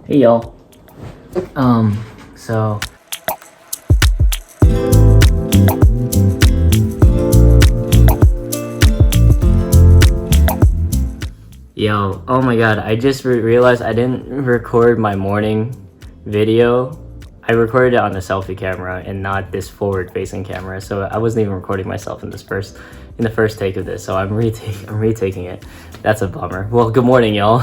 Hey y'all. So yo, oh my god, I just realized I didn't record my morning video. I recorded it on the selfie camera and not this forward-facing camera, so I wasn't even recording myself in the first take of this. So I'm retaking it. That's a bummer. Well, good morning, y'all.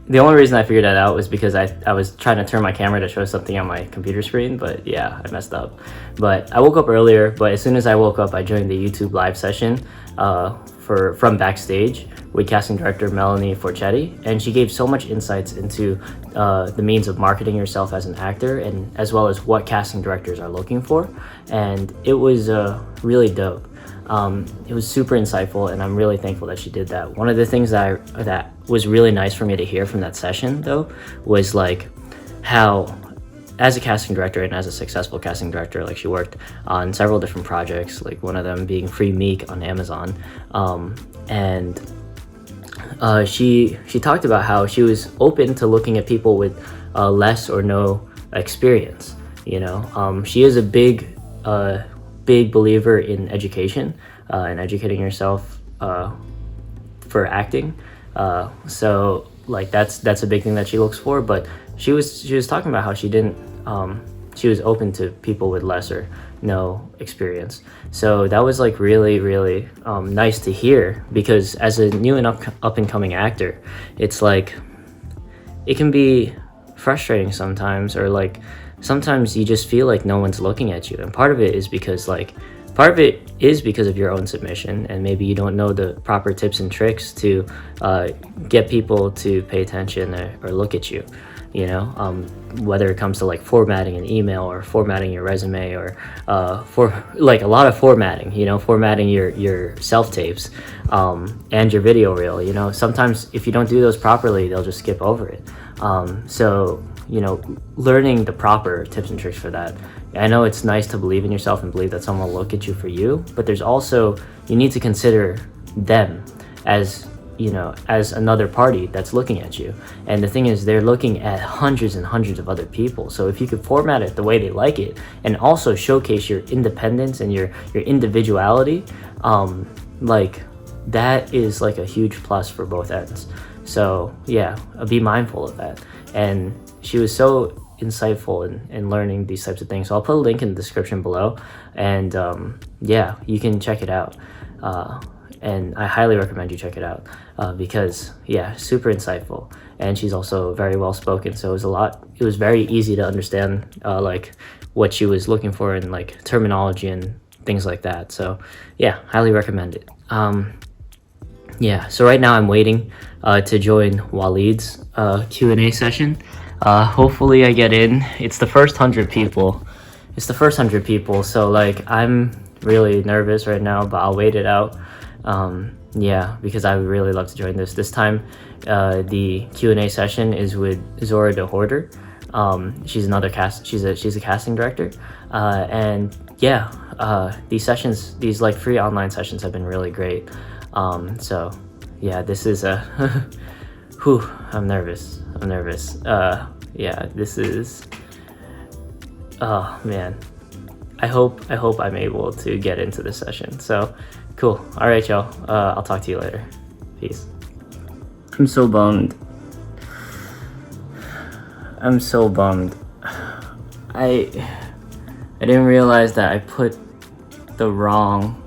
The only reason I figured that out was because I was trying to turn my camera to show something on my computer screen, but yeah, I messed up. But I woke up earlier, but as soon as I woke up, I joined the YouTube live session from Backstage with casting director Melanie Forchetti, and she gave so much insights into the means of marketing yourself as an actor, and as well as what casting directors are looking for, and it was really dope. It was super insightful, and I'm really thankful that she did that. One of the things that was really nice for me to hear from that session, though, was like how, as a casting director and as a successful casting director, like she worked on several different projects, like one of them being Free Meek on Amazon, and she talked about how she was open to looking at people with less or no experience. You know, she is a big believer in education and educating yourself for acting. So like that's a big thing that she looks for. But she was talking about how she didn't she was open to people with less or no experience. So that was like really nice to hear, because as a new and up and coming actor, it's like it can be frustrating sometimes, or like sometimes you just feel like no one's looking at you, and part of it is because of your own submission, and maybe you don't know the proper tips and tricks to get people to pay attention or look at you, you know, whether it comes to like formatting an email or formatting your resume, or for like a lot of formatting, you know, formatting your self-tapes and your video reel. You know, sometimes if you don't do those properly, they'll just skip over it. So you know, learning the proper tips and tricks for that. I know it's nice to believe in yourself and believe that someone will look at you for you, but there's also, you need to consider them as, you know, as another party that's looking at you. And the thing is, they're looking at hundreds and hundreds of other people. So if you could format it the way they like it, and also showcase your independence and your individuality, like that is like a huge plus for both ends. So yeah, be mindful of that. And she was so insightful in learning these types of things. So I'll put a link in the description below, and yeah, you can check it out. And I highly recommend you check it out because yeah, super insightful. And she's also very well spoken. So it was very easy to understand like what she was looking for, and like terminology and things like that. So yeah, highly recommend it. Yeah, so right now I'm waiting to join Walid's Q&A session. Hopefully I get in. It's the first 100 people. So like I'm really nervous right now, but I'll wait it out. Yeah, because I would really love to join this time. The Q&A session is with Zora DeHorter. She's a casting director, and yeah, these like free online sessions have been really great. So yeah, this is a whew, I'm nervous. Yeah, this is, oh man, I hope I'm able to get into this session. So cool. All right, y'all, I'll talk to you later. Peace. I'm so bummed. I didn't realize that I put the wrong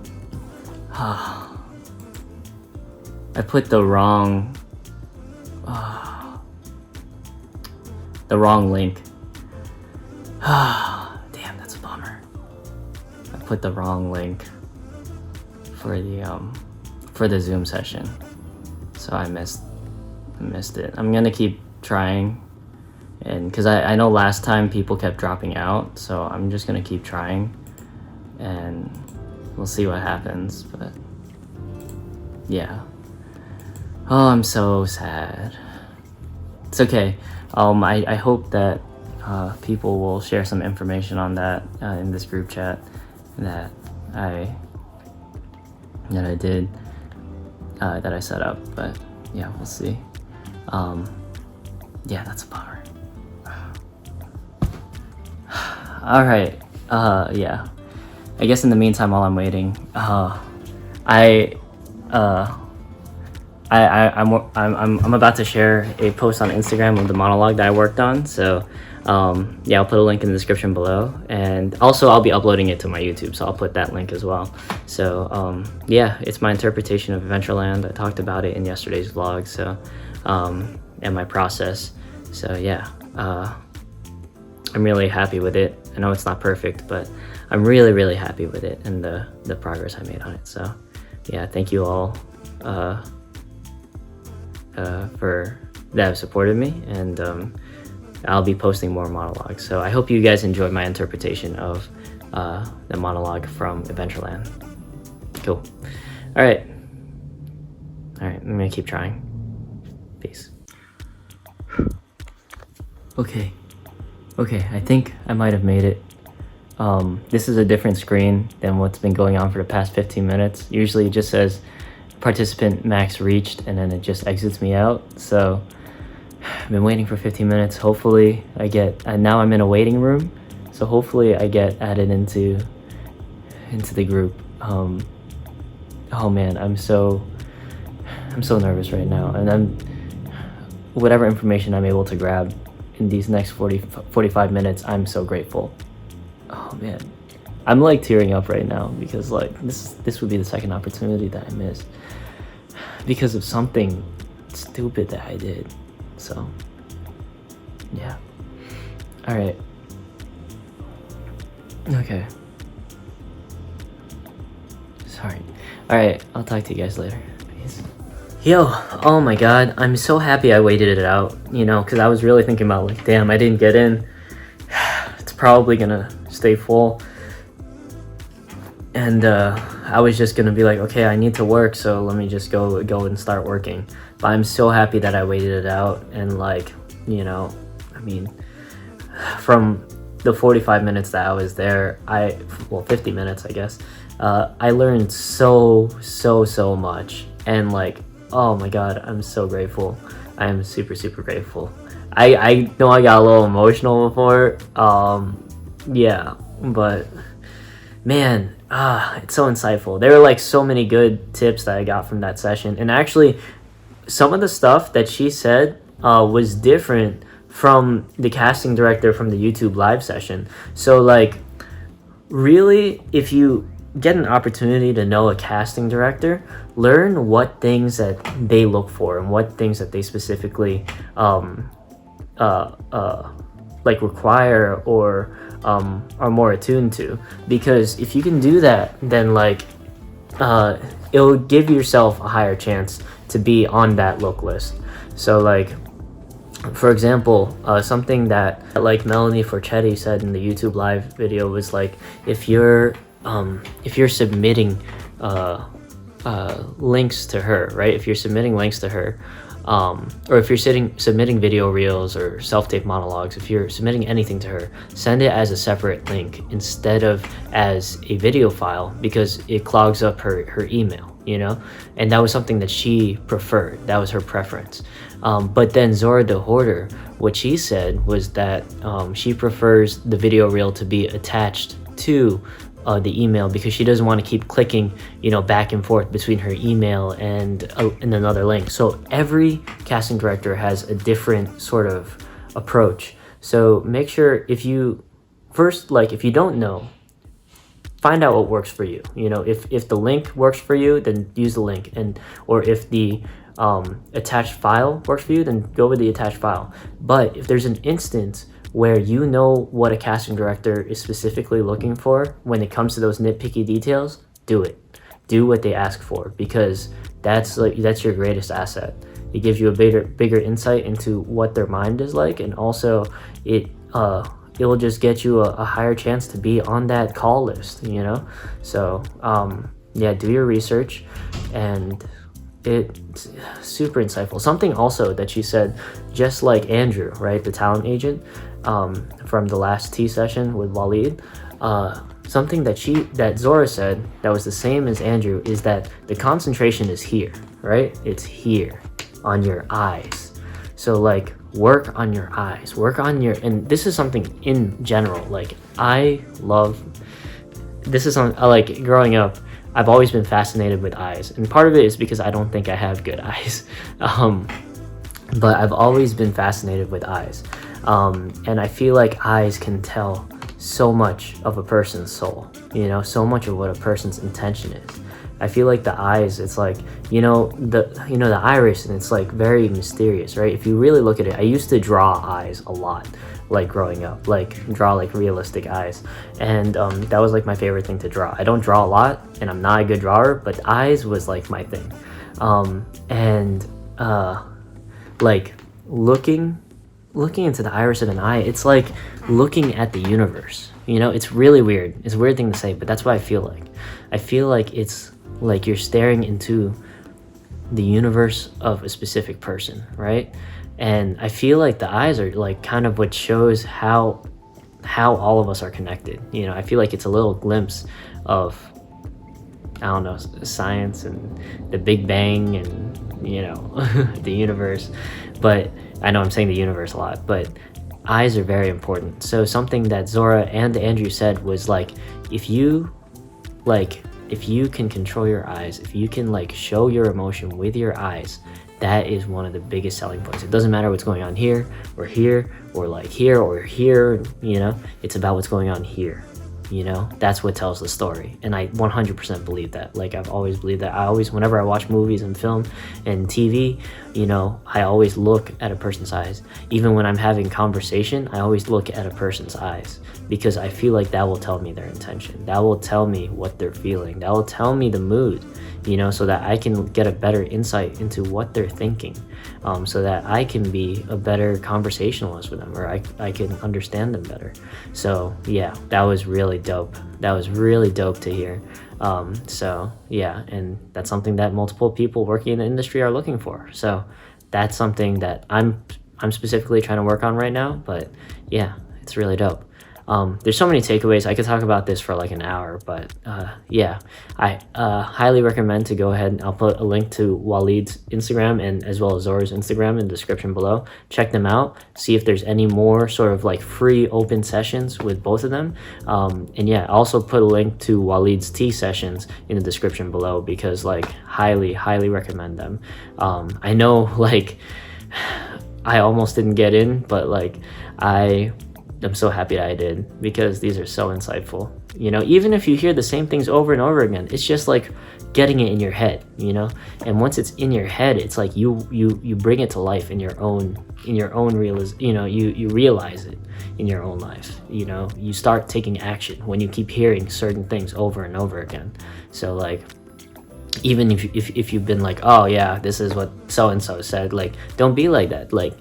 link. Damn, that's a bummer. I put the wrong link for the Zoom session, so I missed it. I'm gonna keep trying, and because I know last time people kept dropping out, so I'm just gonna keep trying, and we'll see what happens. But yeah, oh, I'm so sad. It's okay. I hope that people will share some information on that in this group chat that I did that I set up. But yeah, we'll see. Yeah, that's a bummer. All right. Yeah. I guess in the meantime, while I'm waiting, I'm about to share a post on Instagram of the monologue that I worked on. So yeah, I'll put a link in the description below, and also I'll be uploading it to my YouTube, so I'll put that link as well. So yeah, it's my interpretation of Adventureland. I talked about it in yesterday's vlog, so and my process. So yeah, I'm really happy with it. I know it's not perfect, but I'm really happy with it and the progress I made on it. So yeah, thank you all for that have supported me, and I'll be posting more monologues. So I hope you guys enjoyed my interpretation of the monologue from Adventureland. Cool. All right, I'm gonna keep trying. Peace. Okay, I think I might have made it. This is a different screen than what's been going on for the past 15 minutes. Usually it just says participant max reached, and then it just exits me out. So I've been waiting for 15 minutes. Hopefully I get, and now I'm in a waiting room, so hopefully I get added into the group. Oh man, I'm so nervous right now, and whatever information I'm able to grab in these next 45 minutes, I'm so grateful. Oh man, I'm like tearing up right now, because like this would be the second opportunity that I missed because of something stupid that I did. So yeah, all right, okay, sorry. All right, I'll talk to you guys later. Peace. Yo, oh my god, I'm so happy I waited it out, you know, because I was really thinking about like, damn, I didn't get in. It's probably gonna stay full, and I was just gonna be like, okay, I need to work, so let me just go and start working. But I'm so happy that I waited it out, and like, you know, I mean, from the 45 minutes that I was there, 50 minutes I guess, I learned so much, and like, oh my god, I'm so grateful. I am super grateful. I know I got a little emotional before, yeah, but man, it's so insightful. There were like so many good tips that I got from that session, and actually some of the stuff that she said was different from the casting director from the YouTube live session. So like, really, if you get an opportunity to know a casting director, learn what things that they look for and what things that they specifically like require or are more attuned to. Because if you can do that, then like it'll give yourself a higher chance to be on that look list. So like, for example, something that like Melanie Forchetti said in the YouTube live video was like, if you're submitting links to her, right? If you're submitting links to her, or if you're submitting video reels or self-tape monologues, if you're submitting anything to her, send it as a separate link instead of as a video file, because it clogs up her email, you know? And that was something that she preferred. That was her preference. But then Zora DeHorter, what she said was that she prefers the video reel to be attached to the email, because she doesn't want to keep clicking, you know, back and forth between her email and another link. So every casting director has a different sort of approach. So make sure, if you don't know, find out what works for you. You know, if the link works for you, then use the link, or if the attached file works for you, then go with the attached file. But if there's an instance where you know what a casting director is specifically looking for when it comes to those nitpicky details, do it. Do what they ask for, because that's your greatest asset. It gives you a bigger insight into what their mind is like, and also it will just get you a higher chance to be on that call list, you know? So yeah, do your research, and it's super insightful. Something also that she said, just like Andrew, right, the talent agent from the last tea session with Walid, something that Zora said that was the same as Andrew is that the concentration is here, right? It's here on your eyes. So like work on your eyes, work on your, and this is something in general, like I love, this is on, like growing up, I've always been fascinated with eyes, and part of it is because I don't think I have good eyes. But I've always been fascinated with eyes, and I feel like eyes can tell so much of a person's soul, you know, so much of what a person's intention is. I feel like the eyes, it's like, you know, the iris, and it's like very mysterious, right? If you really look at it, I used to draw eyes a lot, like growing up, like draw like realistic eyes, and that was like my favorite thing to draw. I don't draw a lot, and I'm not a good drawer, but eyes was like my thing. Like looking into the iris of an eye, it's like looking at the universe, you know. It's really weird, it's a weird thing to say, but that's what I feel like it's like you're staring into the universe of a specific person, right? And I feel like the eyes are like kind of what shows how all of us are connected, you know. I feel like it's a little glimpse of, I don't know, science and the Big Bang and, you know, the universe. But I know I'm saying the universe a lot, but eyes are very important. So something that Zora and Andrew said was like, if you can control your eyes, if you can like show your emotion with your eyes, that is one of the biggest selling points. It doesn't matter what's going on here, or like here, or here, you know, it's about what's going on here. You know, that's what tells the story, and I 100% believe that. Like, I've always believed that. I always, whenever I watch movies and film and TV, you know, I always look at a person's eyes. Even when I'm having conversation, I always look at a person's eyes, because I feel like that will tell me their intention. That will tell me what they're feeling. That will tell me the mood, you know, so that I can get a better insight into what they're thinking, so that I can be a better conversationalist with them, or I can understand them better. So yeah, that was really dope. That was really dope to hear. So yeah, and that's something that multiple people working in the industry are looking for. So that's something that I'm specifically trying to work on right now. But yeah, it's really dope. There's so many takeaways. I could talk about this for like an hour, but yeah, I highly recommend to go ahead, and I'll put a link to Walid's Instagram and as well as Zora's Instagram in the description below. Check them out, see if there's any more sort of like free open sessions with both of them. And yeah, I also put a link to Walid's tea sessions in the description below, because like highly recommend them. I know like I almost didn't get in, but like I'm so happy that I did, because these are so insightful. You know, even if you hear the same things over and over again, it's just like getting it in your head, you know. And once it's in your head, it's like you bring it to life in your own you know, you realize it in your own life. You know, you start taking action when you keep hearing certain things over and over again. So like, even if you've been like, oh yeah, this is what so and so said, like, don't be like that. Like,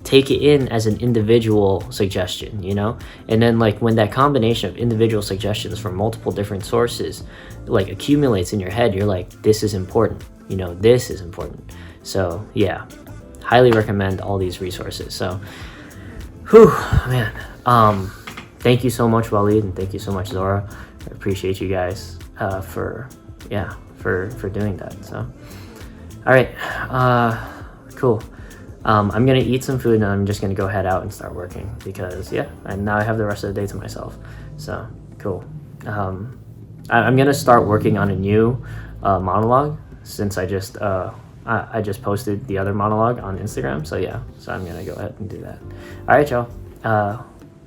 take it in as an individual suggestion, you know. And then like when that combination of individual suggestions from multiple different sources like accumulates in your head, you're like, this is important, you know, this is important. So yeah, highly recommend all these resources. So whew, man, thank you so much, Walid, and thank you so much, Zora. I appreciate you guys for doing that. So all right, cool. I'm gonna eat some food, and I'm just gonna go head out and start working, because yeah, and now I have the rest of the day to myself. So cool. I'm gonna start working on a new monologue, since I just posted the other monologue on Instagram. So yeah, so I'm gonna go ahead and do that. All right, y'all.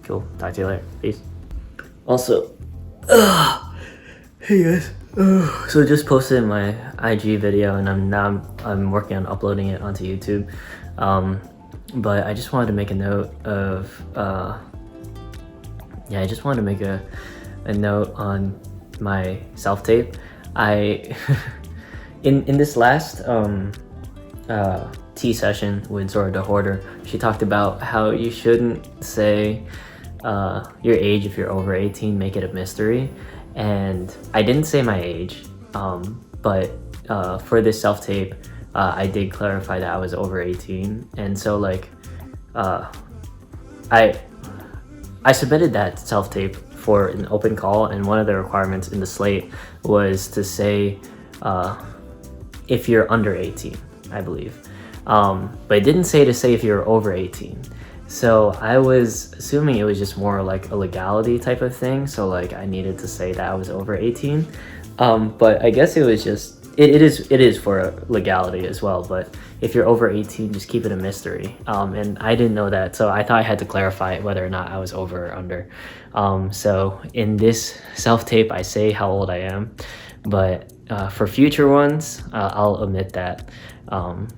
Cool. Talk to you later. Peace. Also, hey guys. So just posted my IG video, and I'm working on uploading it onto YouTube. But I just wanted to make a note of I just wanted to make a note on my self-tape. I in this last tea session with Zora DeHorter, she talked about how you shouldn't say your age if you're over 18, make it a mystery. And I didn't say my age, but for this self-tape, I did clarify that I was over 18. And so like I submitted that self-tape for an open call, and one of the requirements in the slate was to say if you're under 18, I believe. but it didn't say to say if you're over 18. So I was assuming it was just more like a legality type of thing. So like I needed to say that I was over 18. But I guess it was just, it is for legality as well. But if you're over 18, just keep it a mystery. And I didn't know that. So I thought I had to clarify whether or not I was over or under. So in this self-tape, I say how old I am. But for future ones, I'll omit that.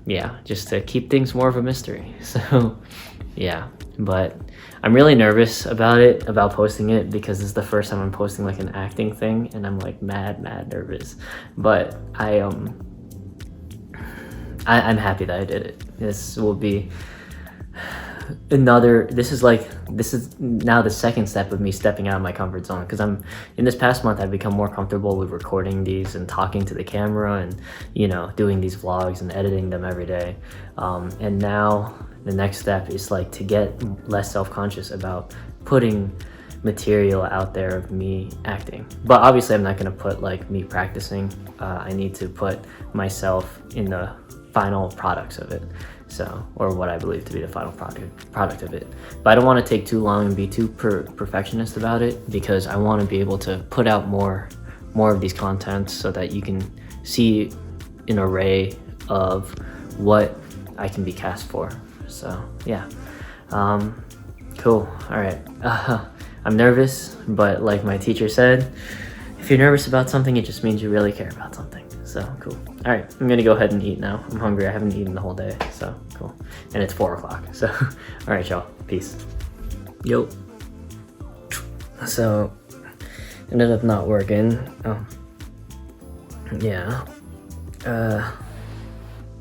Yeah, just to keep things more of a mystery. So yeah, but I'm really nervous about posting it, because it's the first time I'm posting like an acting thing, and I'm like mad nervous. But I'm happy that I did it. This will be this is now the second step of me stepping out of my comfort zone, because in this past month I've become more comfortable with recording these and talking to the camera, and you know, doing these vlogs and editing them every day. And now the next step is like to get less self-conscious about putting material out there of me acting. But obviously I'm not going to put like me practicing. I need to put myself in the final products of it, so, or what I believe to be the final product of it. But I don't want to take too long and be too perfectionist about it, because I want to be able to put out more of these contents so that you can see an array of what I can be cast for. So yeah, cool. All right. I'm nervous, but like my teacher said, if you're nervous about something, it just means you really care about something. So cool. All right, I'm gonna go ahead and eat now. I'm hungry. I haven't eaten the whole day, so cool. And it's 4 o'clock. So all right, y'all. Peace. Yo. So ended up not working. Oh yeah.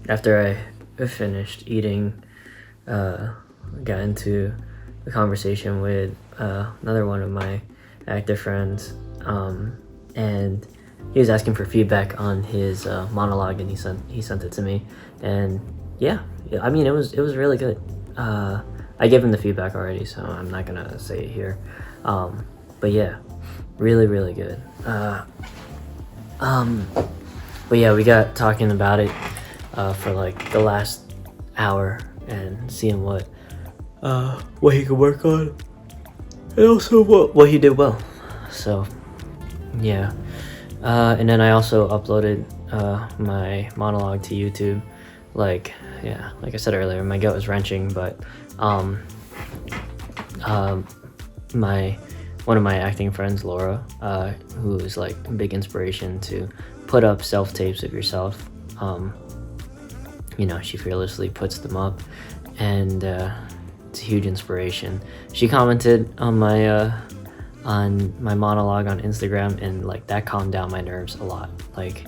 After I finished eating, got into a conversation with another one of my actor friends, and he was asking for feedback on his monologue, and he sent it to me, and yeah, I mean it was really good. I gave him the feedback already, so I'm not gonna say it here, but yeah, really good. But yeah, we got talking about it for like the last hour, and seeing what he could work on, and also what he did well. So yeah, and then I also uploaded my monologue to YouTube. Like I said earlier, my gut was wrenching, but one of my acting friends, Laura, who is like a big inspiration to put up self-tapes of yourself, you know, she fearlessly puts them up, and it's a huge inspiration. She commented on my monologue on Instagram, and like that calmed down my nerves a lot. Like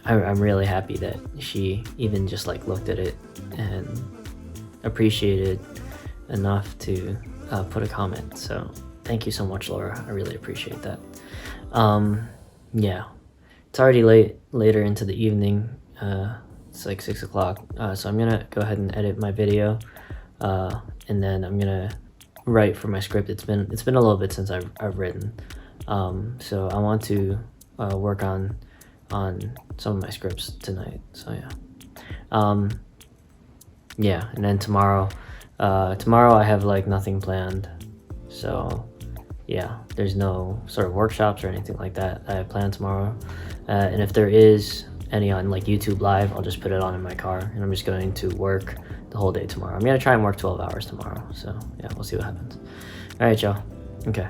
I'm really happy that she even just like looked at it and appreciated enough to put a comment. So thank you so much, Laura. I really appreciate that. Yeah, it's already later into the evening. It's like 6 o'clock, so I'm gonna go ahead and edit my video, and then I'm gonna write for my script. It's been a little bit since I've written, so I want to work on some of my scripts tonight. So yeah, and then tomorrow I have like nothing planned, so yeah, there's no sort of workshops or anything like that I have planned tomorrow, and if there is any on like YouTube Live, I'll just put it on in my car, and I'm just going to work the whole day tomorrow. I'm gonna try and work 12 hours tomorrow, so yeah, we'll see what happens. All right, y'all. Okay,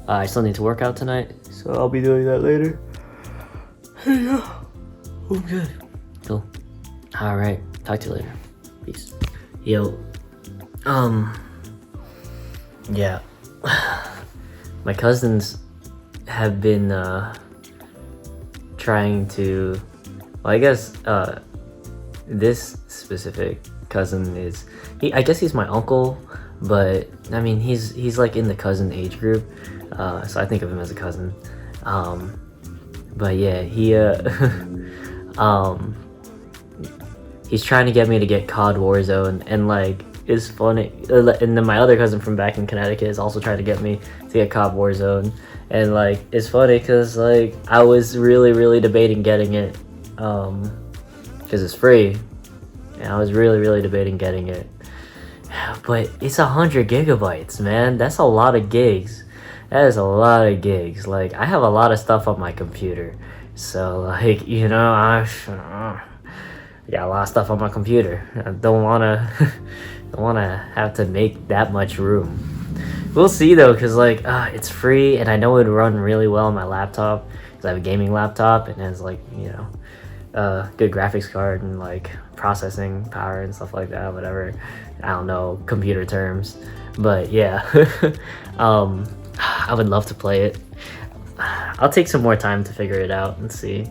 I still need to work out tonight, so I'll be doing that later. Yeah, I'm good. Cool. All right, talk to you later. Peace. Yo. Yeah. My cousins have been trying to, well, I guess this specific cousin is, I guess he's my uncle, but I mean he's like in the cousin age group, so I think of him as a cousin. But yeah, he he's trying to get me to get COD Warzone, and like it's funny, and then my other cousin from back in Connecticut is also trying to get me to get COD Warzone, and like it's funny because like I was really debating getting it because it's free, and I was really debating getting it. But it's 100 gigabytes, man. That's a lot of gigs. That is a lot of gigs. Like, I have a lot of stuff on my computer. So, like, you know, I got a lot of stuff on my computer. I don't wanna have to make that much room. We'll see though, cause like it's free, and I know it would run really well on my laptop, cause I have a gaming laptop and it has like, you know, good graphics card and like processing power and stuff like that. Whatever, I don't know computer terms, but yeah, I would love to play it. I'll take some more time to figure it out and see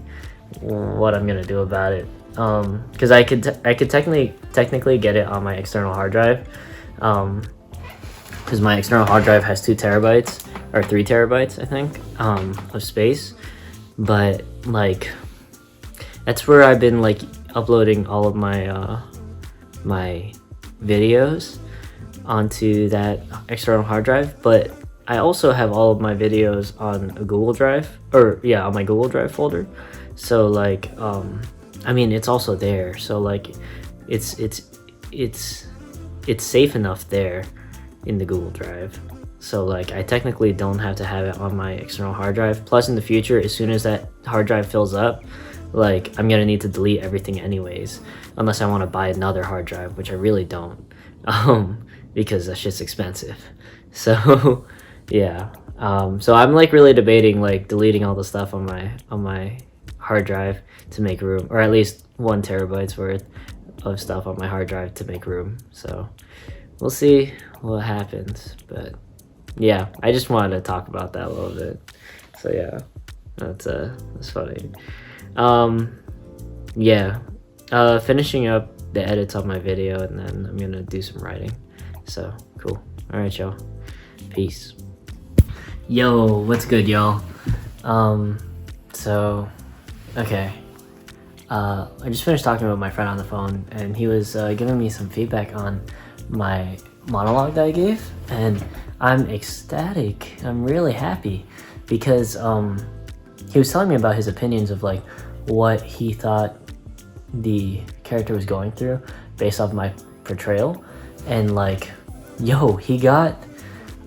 what I'm gonna do about it. Because I could technically get it on my external hard drive. Because my external hard drive has 2 terabytes or 3 terabytes, I think, of space. But like, that's where I've been like uploading all of my my videos onto that external hard drive. But I also have all of my videos on a Google Drive, or yeah, on my Google Drive folder. So like, I mean, it's also there. So like, it's safe enough there in the Google Drive. So like, I technically don't have to have it on my external hard drive. Plus, in the future, as soon as that hard drive fills up, like, I'm gonna need to delete everything anyways, unless I want to buy another hard drive, which I really don't, because that shit's expensive. So yeah, so I'm like really debating like deleting all the stuff on my hard drive to make room, or at least 1 terabyte's worth of stuff on my hard drive to make room. So we'll see what happens. But yeah, I just wanted to talk about that a little bit. So yeah, that's funny. Yeah, finishing up the edits on my video, and then I'm gonna do some writing. So cool. All right, y'all, peace. Yo, what's good, y'all? So okay, I just finished talking with my friend on the phone, and he was giving me some feedback on my monologue that I gave, and I'm ecstatic. I'm really happy because he was telling me about his opinions of like what he thought the character was going through based off my portrayal, and like, yo, he got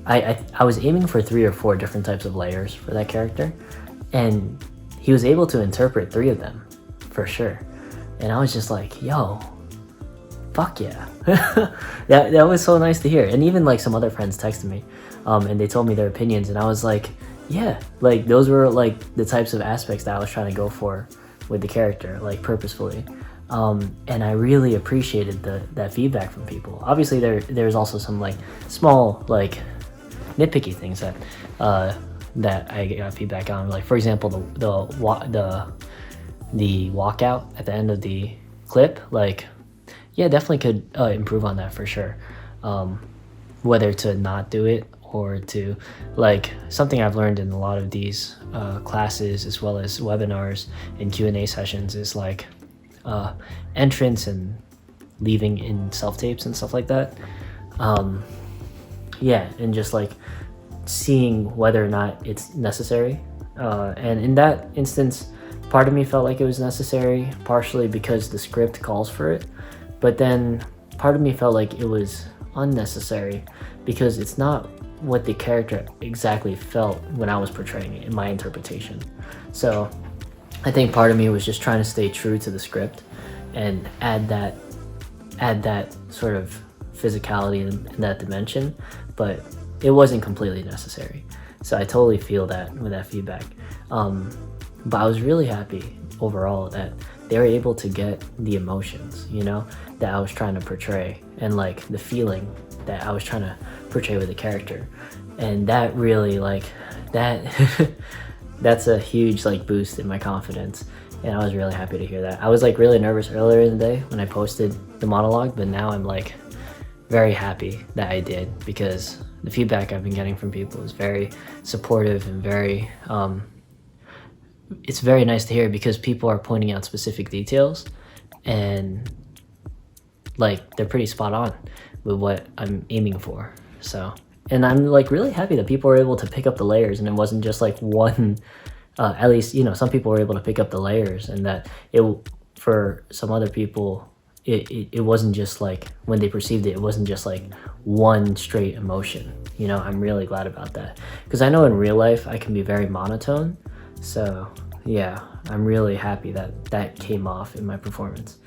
I was aiming for 3 or 4 different types of layers for that character, and he was able to interpret 3 of them for sure. And I was just like, yo, fuck yeah. that was so nice to hear. And even like some other friends texted me, and they told me their opinions, and I was like, yeah, like those were like the types of aspects that I was trying to go for with the character, like purposefully. And I really appreciated that feedback from people. Obviously there's also some like small like nitpicky things that I got feedback on, like for example the walkout at the end of the clip. Like, yeah, definitely could improve on that for sure. Whether to not do it or to, like, something I've learned in a lot of these classes as well as webinars and Q&A sessions is like entrance and leaving in self-tapes and stuff like that. Yeah, and just like seeing whether or not it's necessary. And in that instance, part of me felt like it was necessary, partially because the script calls for it, but then part of me felt like it was unnecessary because it's not what the character exactly felt when I was portraying it in my interpretation. So I think part of me was just trying to stay true to the script and add that sort of physicality in that dimension, but it wasn't completely necessary. So I totally feel that with that feedback. But I was really happy overall that they were able to get the emotions, you know, that I was trying to portray, and like the feeling that I was trying to portray with the character. And that really, like, that's a huge like boost in my confidence. And I was really happy to hear that. I was like really nervous earlier in the day when I posted the monologue, but now I'm like very happy that I did, because the feedback I've been getting from people is very supportive and very it's very nice to hear, because people are pointing out specific details and like they're pretty spot on with what I'm aiming for. So, and I'm like really happy that people were able to pick up the layers, and it wasn't just like one, at least, you know, some people were able to pick up the layers, and that it, for some other people, it wasn't just like, when they perceived it wasn't just like one straight emotion. You know, I'm really glad about that, because I know in real life I can be very monotone. So yeah, I'm really happy that that came off in my performance.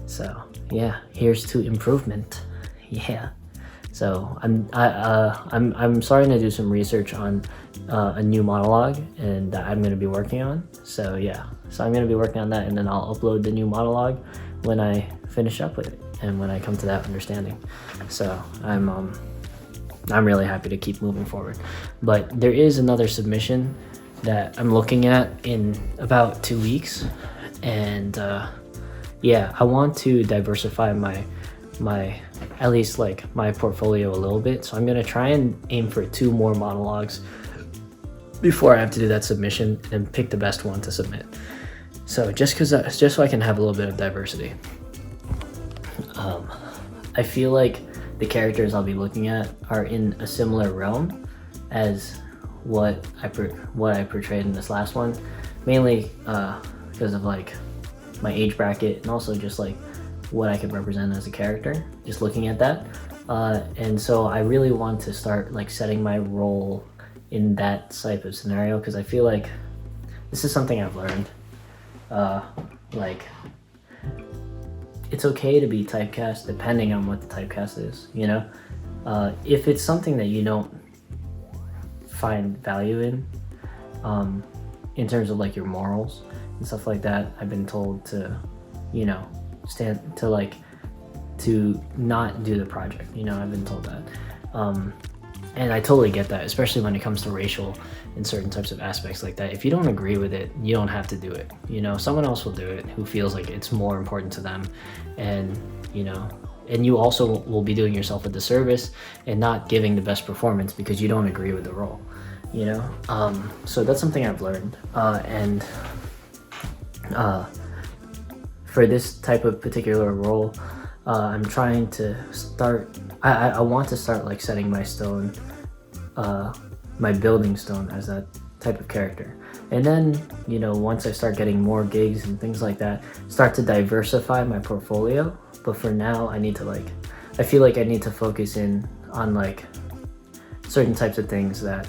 So yeah, here's to improvement. Yeah. So I'm starting to do some research on a new monologue, and that I'm going to be working on. So yeah, so I'm going to be working on that, and then I'll upload the new monologue when I finish up with it and when I come to that understanding. So I'm really happy to keep moving forward. But there is another submission that I'm looking at in about 2 weeks, and yeah, I want to diversify my at least like my portfolio a little bit. So I'm gonna try and aim for 2 more monologues before I have to do that submission, and pick the best one to submit. So just so I can have a little bit of diversity. I feel like the characters I'll be looking at are in a similar realm as what I portrayed in this last one, mainly because of like my age bracket, and also just like what I could represent as a character, just looking at that. And so I really want to start like setting my role in that type of scenario, because I feel like this is something I've learned. Like, it's okay to be typecast depending on what the typecast is, you know? If it's something that you don't find value in terms of like your morals and stuff like that, I've been told to, you know, to not do the project, you know, I've been told that. And I totally get that, especially when it comes to racial and certain types of aspects like that. If you don't agree with it, you don't have to do it. You know, someone else will do it who feels like it's more important to them. And, you know, and you also will be doing yourself a disservice and not giving the best performance because you don't agree with the role, you know? So that's something I've learned. For this type of particular role, I'm trying to start, I want to start like setting my stone, my building stone as that type of character. And then, you know, once I start getting more gigs and things like that, start to diversify my portfolio. But for now, I need to like, I feel like I need to focus in on like certain types of things that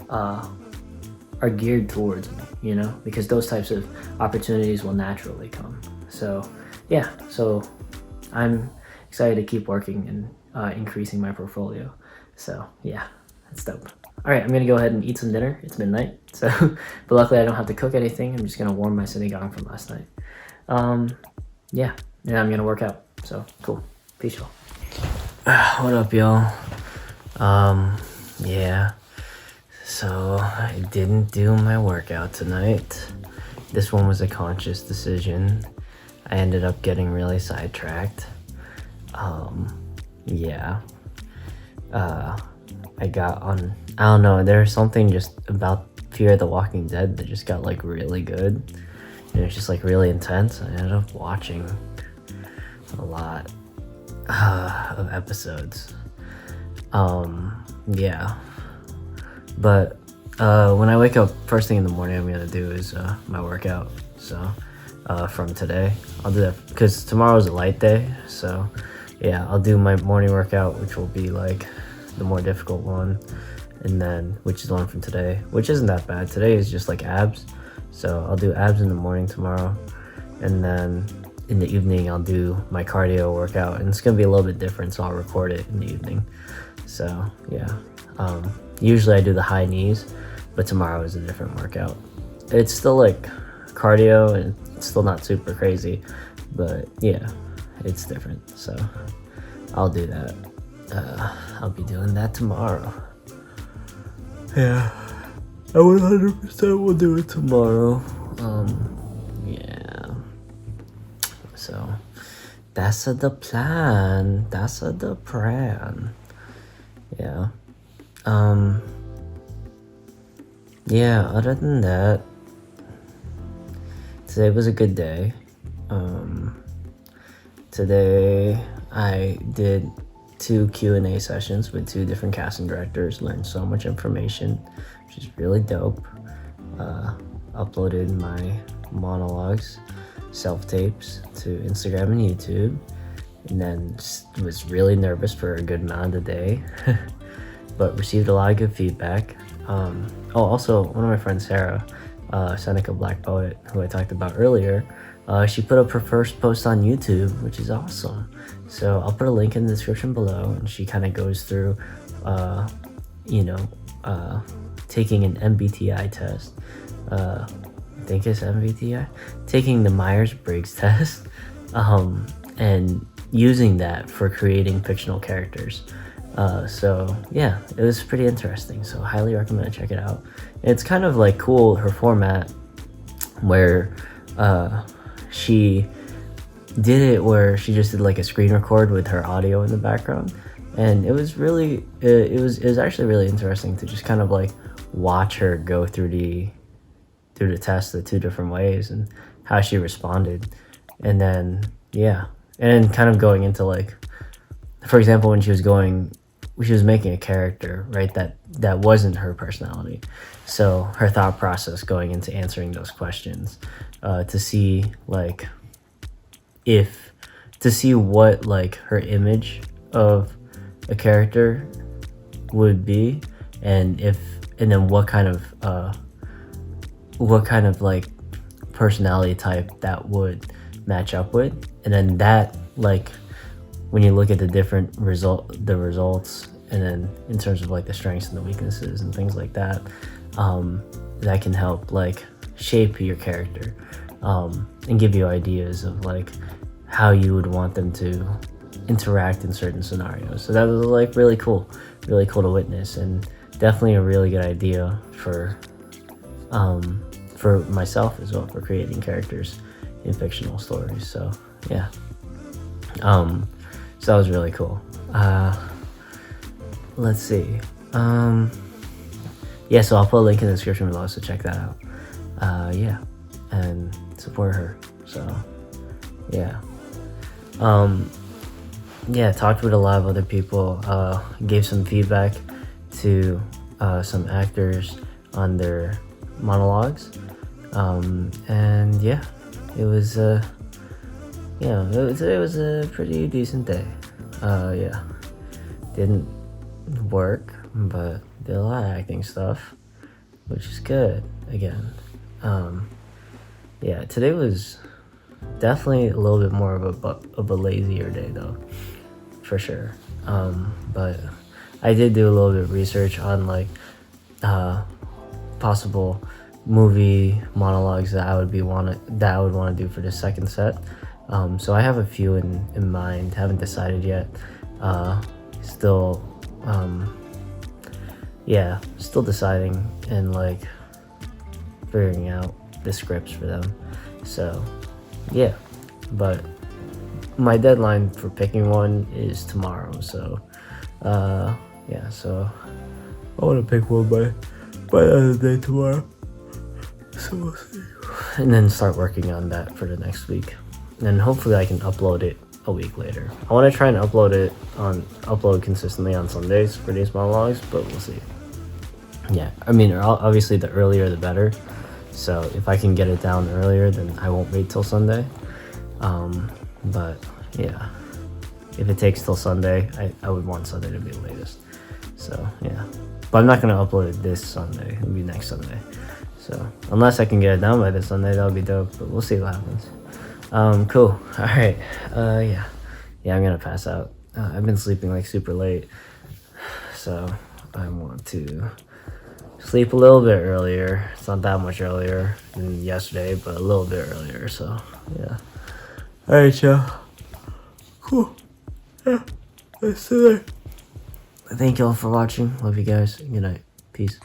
are geared towards me, you know, because those types of opportunities will naturally come. So yeah, so I'm excited to keep working and increasing my portfolio. So yeah, that's dope. All right, I'm gonna go ahead and eat some dinner. It's midnight, so but luckily I don't have to cook anything. I'm just gonna warm my sinigang from last night. Yeah, and I'm gonna work out. So cool. Peace, y'all. What up, y'all? Yeah. So I didn't do my workout tonight. This one was a conscious decision. I ended up getting really sidetracked. Yeah. I got on, I don't know, there's something just about Fear of the Walking Dead that just got like really good. And it's just like really intense. I ended up watching a lot of episodes. Yeah. But when I wake up first thing in the morning, I'm gonna do is my workout. So from today, I'll do that because tomorrow's a light day. So yeah, I'll do my morning workout, which will be like the more difficult one, and then which is the one from today, which isn't that bad. Today is just like abs, so I'll do abs in the morning tomorrow, and then in the evening I'll do my cardio workout, and it's gonna be a little bit different, so I'll record it in the evening. So yeah, usually I do the high knees, but tomorrow is a different workout. It's still like cardio and it's still not super crazy, but yeah, it's different. So I'll do that. I'll be doing that tomorrow. Yeah, I 100% will do it tomorrow. Yeah. So that's the plan. That's the plan. Yeah. Yeah, other than that, today was a good day. Today I did 2 Q&A sessions with 2 different casting directors, learned so much information, which is really dope. Uploaded my monologues, self-tapes to Instagram and YouTube, and then was really nervous for a good amount of the day, but received a lot of good feedback. Also, one of my friends, Sarah, Seneca Black Poet, who I talked about earlier, she put up her first post on YouTube, which is awesome. So I'll put a link in the description below, and she kind of goes through, taking an MBTI test. I think it's MBTI, taking the Myers-Briggs test, and using that for creating fictional characters. So yeah, it was pretty interesting. So highly recommend check it out. It's kind of like cool, her format, where she did it where she just did like a screen record with her audio in the background, and it was really it was actually really interesting to just kind of like watch her go through the test the two different ways and how she responded. And then kind of going into, like, for example, when she was making a character, right, that wasn't her personality. So her thought process going into answering those questions, to see what like her image of a character would be, and then what kind of like personality type that would match up with. And then that, like, when you look at the different results, and then in terms of like the strengths and the weaknesses and things like that, that can help like shape your character, and give you ideas of like how you would want them to interact in certain scenarios. So that was like really cool to witness, and definitely a really good idea for myself as well, for creating characters in fictional stories. So yeah, so that was really cool. Let's see. So I'll put a link in the description below, so check that out. And support her. So talked with a lot of other people, gave some feedback to some actors on their monologues, and it was a pretty decent day. Didn't work, but did a lot of acting stuff, which is good. Again, today was definitely a little bit more of a lazier day, though, for sure. But I did do a little bit of research on like possible movie monologues that I would want to do for the second set. So I have a few in mind. Haven't decided yet. Still deciding and like figuring out the scripts for them. So but my deadline for picking one is tomorrow. So so I want to pick one by the end of the day tomorrow. So we'll see. And then start working on that for the next week. And hopefully I can upload it a week later. I want to try and upload consistently on Sundays for these monologues, but we'll see. Yeah, I mean, obviously the earlier the better. So if I can get it down earlier, then I won't wait till Sunday. But yeah, if it takes till Sunday, I would want Sunday to be the latest. So yeah, but I'm not gonna upload it this Sunday. It'll be next Sunday. So unless I can get it down by this Sunday, that'll be dope. But we'll see what happens. Cool. All right. I'm gonna pass out. I've been sleeping like super late, so I want to sleep a little bit earlier. It's not that much earlier than yesterday, but a little bit earlier. So yeah. All right, y'all. Cool. Yeah. Let's see there. Thank y'all for watching. Love you guys. Good night. Peace.